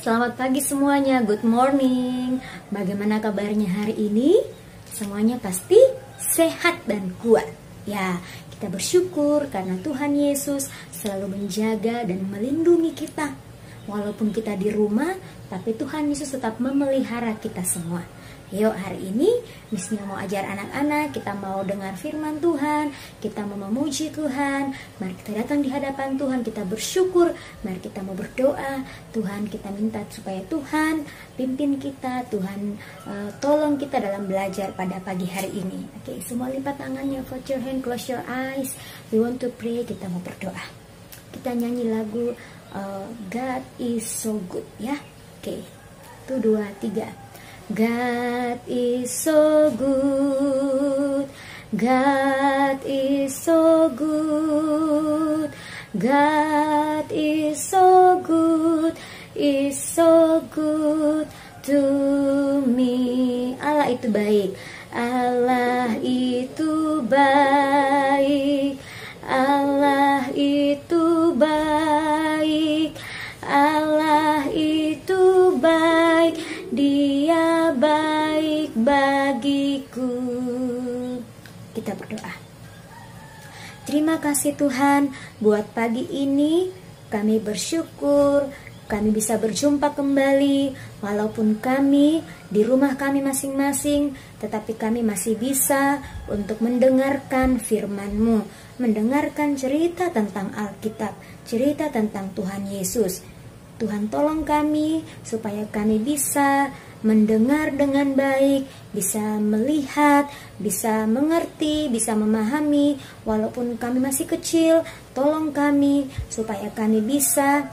Selamat pagi semuanya, good morning. Bagaimana kabarnya hari ini? Semuanya pasti sehat dan kuat. Ya, kita bersyukur karena Tuhan Yesus selalu menjaga dan melindungi kita. Walaupun kita di rumah, tapi Tuhan Yesus tetap memelihara kita semua. Yuk, hari ini Miss Mia mau ajar anak-anak, kita mau dengar firman Tuhan, kita mau memuji Tuhan. Mari kita datang di hadapan Tuhan, kita bersyukur, mari kita mau berdoa. Tuhan, kita minta supaya Tuhan pimpin kita, Tuhan tolong kita dalam belajar pada pagi hari ini. Oke, semua lipat tangannya, fold your hand, close your eyes. We want to pray, kita mau berdoa. Kita nyanyi lagu God is so good, ya. Oke, 1, 2, 3. God is so good, God is so good, God is so good, is so good to me. Allah itu baik, Allah itu baik, Allah itu baik, Allah itu baik, Dia baik bagiku. Kita berdoa. Terima kasih Tuhan buat pagi ini. Kami bersyukur kami bisa berjumpa kembali. Walaupun kami di rumah kami masing-masing, tetapi kami masih bisa untuk mendengarkan firman-Mu, mendengarkan cerita tentang Alkitab, cerita tentang Tuhan Yesus. Tuhan tolong kami supaya kami bisa mendengar dengan baik, bisa melihat, bisa mengerti, bisa memahami. Walaupun kami masih kecil, tolong kami supaya kami bisa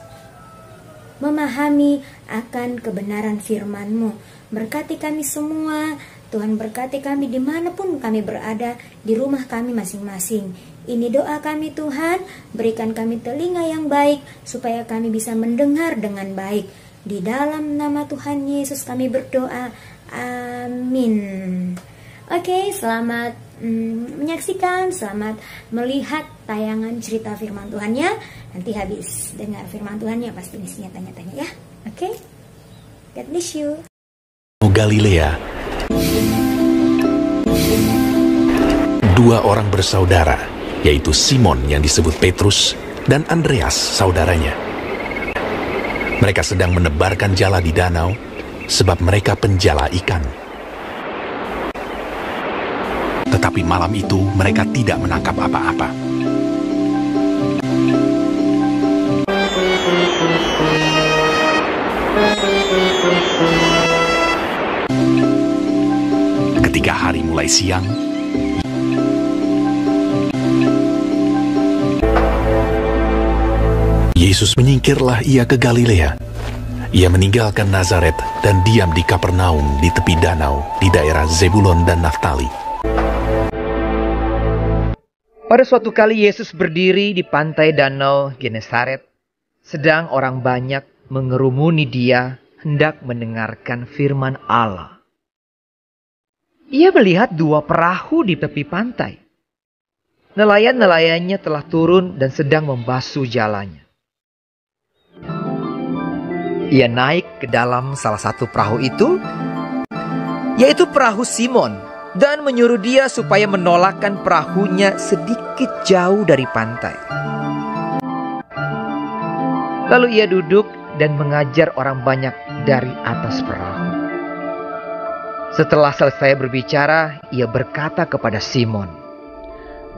memahami akan kebenaran firman-Mu. Berkati kami semua, Tuhan, berkati kami dimanapun kami berada, di rumah kami masing-masing. Ini doa kami Tuhan, berikan kami telinga yang baik, supaya kami bisa mendengar dengan baik. Di dalam nama Tuhan Yesus kami berdoa, amin. Oke, selamat menyaksikan, selamat melihat tayangan cerita firman Tuhannya. Nanti habis dengar firman Tuhannya pasti misinya tanya-tanya ya. Oke, God bless you. Galilea. Dua orang bersaudara, yaitu Simon yang disebut Petrus dan Andreas saudaranya. Mereka sedang menebarkan jala di danau sebab mereka penjala ikan. Tetapi malam itu mereka tidak menangkap apa-apa. Ketika hari mulai siang, Yesus menyingkirlah ia ke Galilea. Ia meninggalkan Nazaret dan diam di Kapernaum di tepi danau di daerah Zebulon dan Naftali. Pada suatu kali Yesus berdiri di pantai danau Genesaret, sedang orang banyak mengerumuni dia hendak mendengarkan firman Allah. Ia melihat dua perahu di tepi pantai. Nelayan-nelayannya telah turun dan sedang membasuh jalannya. Ia naik ke dalam salah satu perahu itu, yaitu perahu Simon, dan menyuruh dia supaya menolakkan perahunya sedikit jauh dari pantai. Lalu ia duduk dan mengajar orang banyak dari atas perahu. Setelah selesai berbicara, ia berkata kepada Simon,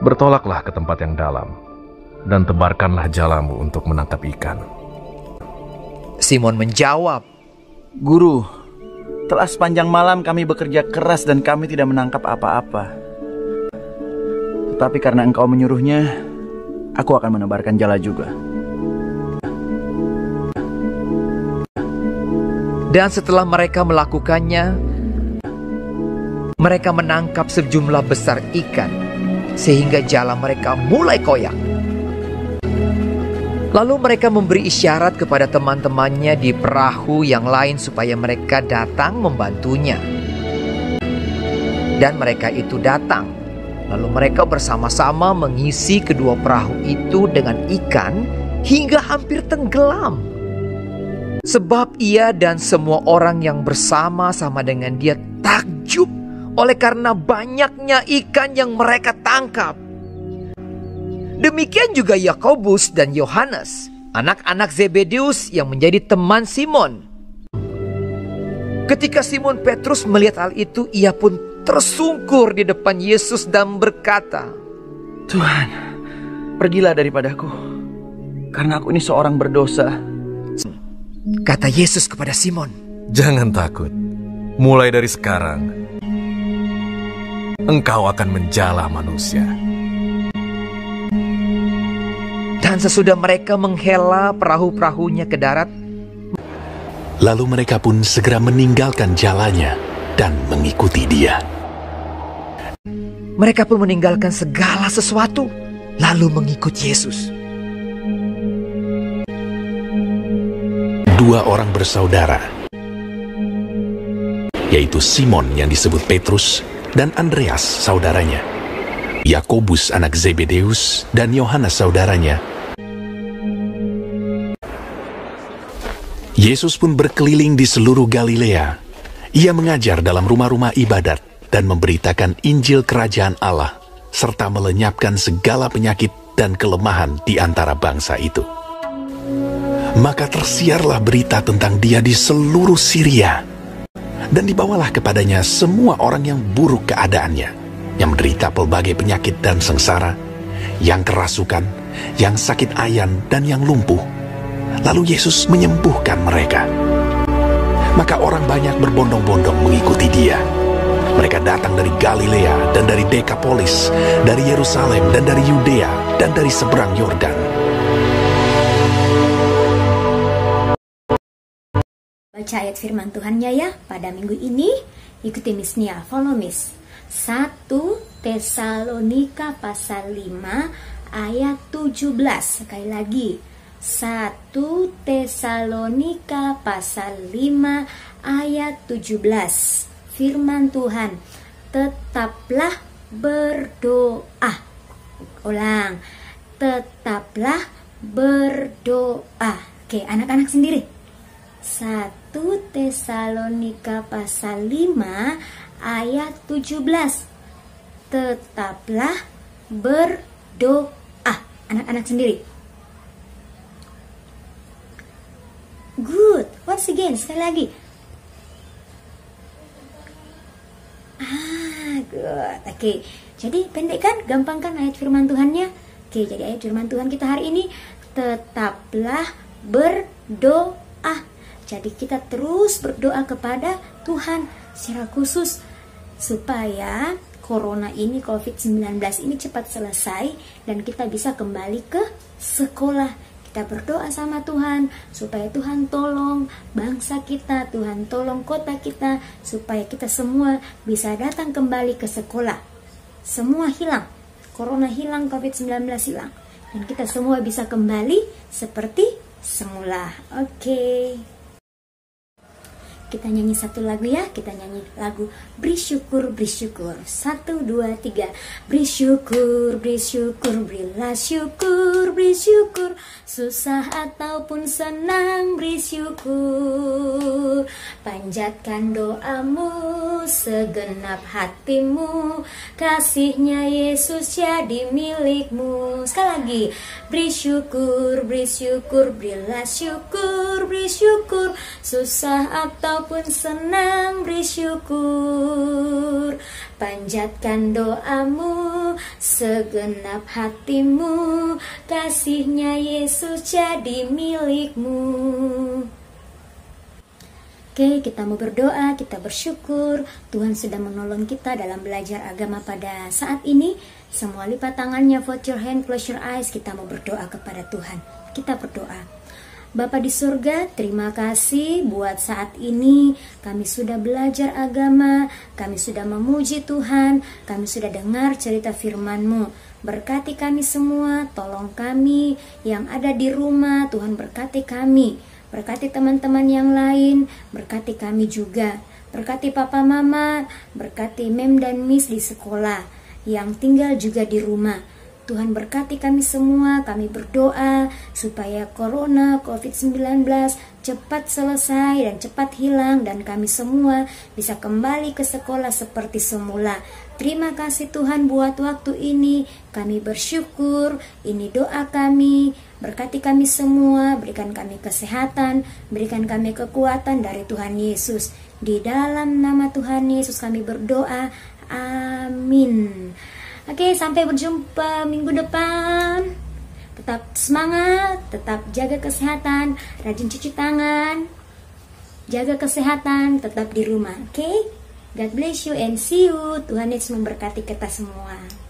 "Bertolaklah ke tempat yang dalam, dan tebarkanlah jalamu untuk menangkap ikan." Simon menjawab, "Guru, telah sepanjang malam kami bekerja keras dan kami tidak menangkap apa-apa. Tetapi karena Engkau menyuruhnya, aku akan menebarkan jala juga." Dan setelah mereka melakukannya, mereka menangkap sejumlah besar ikan, sehingga jala mereka mulai koyak. Lalu mereka memberi isyarat kepada teman-temannya di perahu yang lain supaya mereka datang membantunya. Dan mereka itu datang. Lalu mereka bersama-sama mengisi kedua perahu itu dengan ikan hingga hampir tenggelam. Sebab ia dan semua orang yang bersama-sama dengan dia takjub oleh karena banyaknya ikan yang mereka tangkap. Demikian juga Yakobus dan Yohanes, anak-anak Zebedeus yang menjadi teman Simon. Ketika Simon Petrus melihat hal itu, ia pun tersungkur di depan Yesus dan berkata, Tuhan, pergilah daripadaku, karena aku ini seorang berdosa. Kata Yesus kepada Simon, Jangan takut, mulai dari sekarang, engkau akan menjala manusia. dan sesudah mereka menghela perahu-perahunya ke darat, Lalu mereka pun segera meninggalkan jalannya dan mengikuti dia. mereka pun meninggalkan segala sesuatu, lalu mengikut Yesus. Dua orang bersaudara, yaitu Simon yang disebut Petrus dan Andreas saudaranya, Yakobus anak Zebedeus dan Yohanes saudaranya. Yesus pun berkeliling di seluruh Galilea. Ia mengajar dalam rumah-rumah ibadat dan memberitakan Injil Kerajaan Allah, serta melenyapkan segala penyakit dan kelemahan di antara bangsa itu. Maka tersiarlah berita tentang dia di seluruh Syria, dan dibawalah kepadanya semua orang yang buruk keadaannya, yang menderita pelbagai penyakit dan sengsara, yang kerasukan, yang sakit ayan, dan yang lumpuh. Lalu Yesus menyembuhkan mereka. Maka orang banyak berbondong-bondong mengikuti dia. Mereka datang dari Galilea dan dari Dekapolis, dari Yerusalem dan dari Yudea dan dari seberang Yordan. Baca ayat firman Tuhannya ya pada minggu ini. Ikuti misnya, follow miss. 1 Tesalonika pasal 5 ayat 17. Sekali lagi, 1 Tesalonika pasal 5 ayat 17. Firman Tuhan, tetaplah berdoa. Ulang, tetaplah berdoa. Oke, anak-anak sendiri. 1 Tesalonika pasal 5 ayat 17. Tetaplah berdoa. Anak-anak sendiri. Good. Once again, sekali lagi. Good. Oke. Jadi pendek kan? Gampang kan ayat firman Tuhannya? Oke, jadi ayat firman Tuhan kita hari ini, tetaplah berdoa. Jadi kita terus berdoa kepada Tuhan secara khusus supaya corona ini, COVID-19 ini cepat selesai dan kita bisa kembali ke sekolah. Kita berdoa sama Tuhan supaya Tuhan tolong bangsa kita, Tuhan tolong kota kita, supaya kita semua bisa datang kembali ke sekolah. Semua hilang, corona hilang, COVID-19 hilang, dan kita semua bisa kembali seperti semula. Oke. Kita nyanyi satu lagu ya. Kita nyanyi lagu Beri Syukur, Beri Syukur. 1, 2, 3. Beri syukur, beri syukur, berilah syukur, beri syukur. Susah ataupun senang, beri syukur. Panjatkan doamu, segenap hatimu. Kasihnya Yesus jadi milikmu. Sekali lagi. Beri syukur, berilah syukur, beri syukur. Susah ataupun senang, beri syukur. Panjatkan doamu, segenap hatimu. Kasihnya Yesus jadi milikmu. Oke, kita mau berdoa, kita bersyukur Tuhan sudah menolong kita dalam belajar agama pada saat ini. Semua lipat tangannya, vote your hand, close your eyes. Kita mau berdoa kepada Tuhan. Kita berdoa. Bapa di surga, terima kasih buat saat ini kami sudah belajar agama, kami sudah memuji Tuhan, kami sudah dengar cerita firman-Mu. Berkati kami semua, tolong kami yang ada di rumah, Tuhan berkati kami. Berkati teman-teman yang lain, berkati kami juga. Berkati papa mama, berkati mem dan miss di sekolah, yang tinggal juga di rumah. Tuhan berkati kami semua. Kami berdoa supaya corona COVID-19 cepat selesai dan cepat hilang, dan kami semua bisa kembali ke sekolah seperti semula. Terima kasih Tuhan buat waktu ini. Kami bersyukur. Ini doa kami. Berkati kami semua, berikan kami kesehatan, berikan kami kekuatan dari Tuhan Yesus. Di dalam nama Tuhan Yesus kami berdoa. Amin. Oke, sampai berjumpa minggu depan. Tetap semangat, tetap jaga kesehatan, rajin cuci tangan, jaga kesehatan, tetap di rumah. Oke? God bless you and see you. Tuhan Yesus memberkati kita semua.